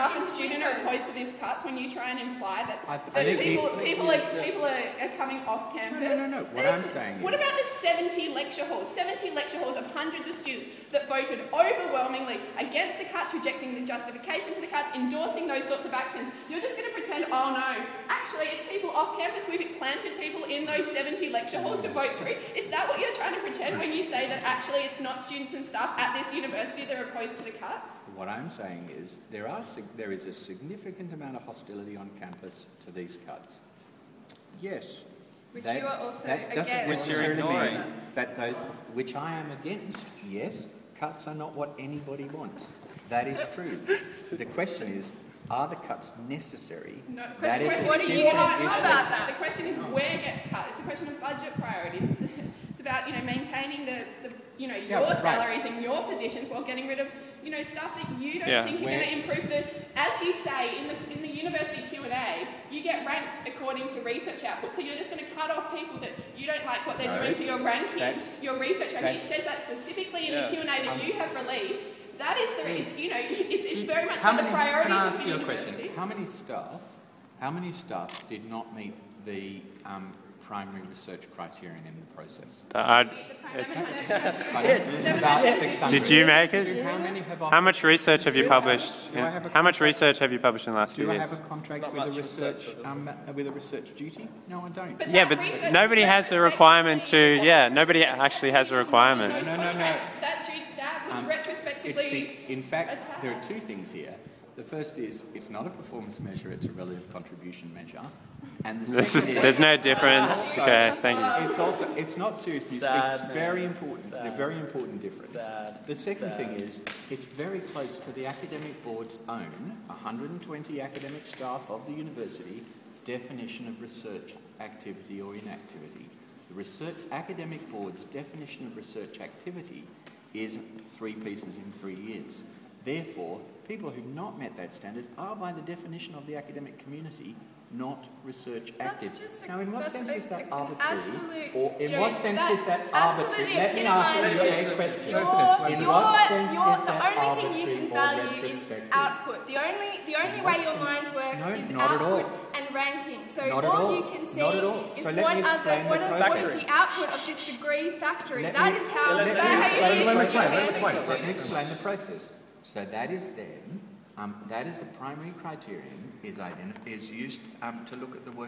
staff and student are opposed to these cuts when you try and imply that, people are coming off campus. No. What I'm saying what about the 70 lecture halls of hundreds of students that voted overwhelmingly against the cuts, rejecting the justification for the cuts, endorsing those sorts of actions? You're just going to pretend, oh no, actually it's people off campus. We've planted people in those 70 lecture halls to vote through. Is that what you're trying to pretend when you say that actually it's not students and staff at this university that are opposed to the cuts? What I'm saying is there is a significant amount of hostility on campus to these cuts. Yes. Which you are also against. Which you're ignoring. Which I am against. Yes, cuts are not what anybody wants. That is true. The question is, are the cuts necessary? No, what do you want to do about that? The question is where gets cut. It's a question of budget priorities. It's about maintaining your salaries and your positions while getting rid of stuff that you don't think are going to improve as you say in the university Q&A, you get ranked according to research output. So you're just going to cut off people that you don't like what they're doing to your ranking, your research ranking. It says that specifically in the Q&A that you have released. That is it's very much on the priorities can I ask of the you a university. question? How many staff did not meet the primary research criterion in the process? About 600. Did you make it? How much research have you published? Do I have a How much research have you published in the last 2 years? Do I have a contract with a research duty? No, I don't. But nobody has a requirement to. Yeah, nobody actually has a requirement. No. That was retrospectively. In fact, there are two things here. The first is it's not a performance measure; it's a relative contribution measure. And the second there's no difference. Okay, thank you. It's not serious use, but it's very important. A very important difference. The second thing is it's very close to the academic board's own 120 academic staff of the university definition of research activity or inactivity. The academic board's definition of research activity is 3 pieces in 3 years. Therefore, people who've not met that standard are, by the definition of the academic community, not research active. Now, in what sense is that arbitrary? Or in what sense is that arbitrary? Let me ask you a question. In what sense is that arbitrary? The only thing you can value is retrospective? output. The only way your mind works is output and ranking. So all you can see is what is the output of this degree factory. That is how. Let me explain the process. So that is then, that is a primary criterion, is used to look at the work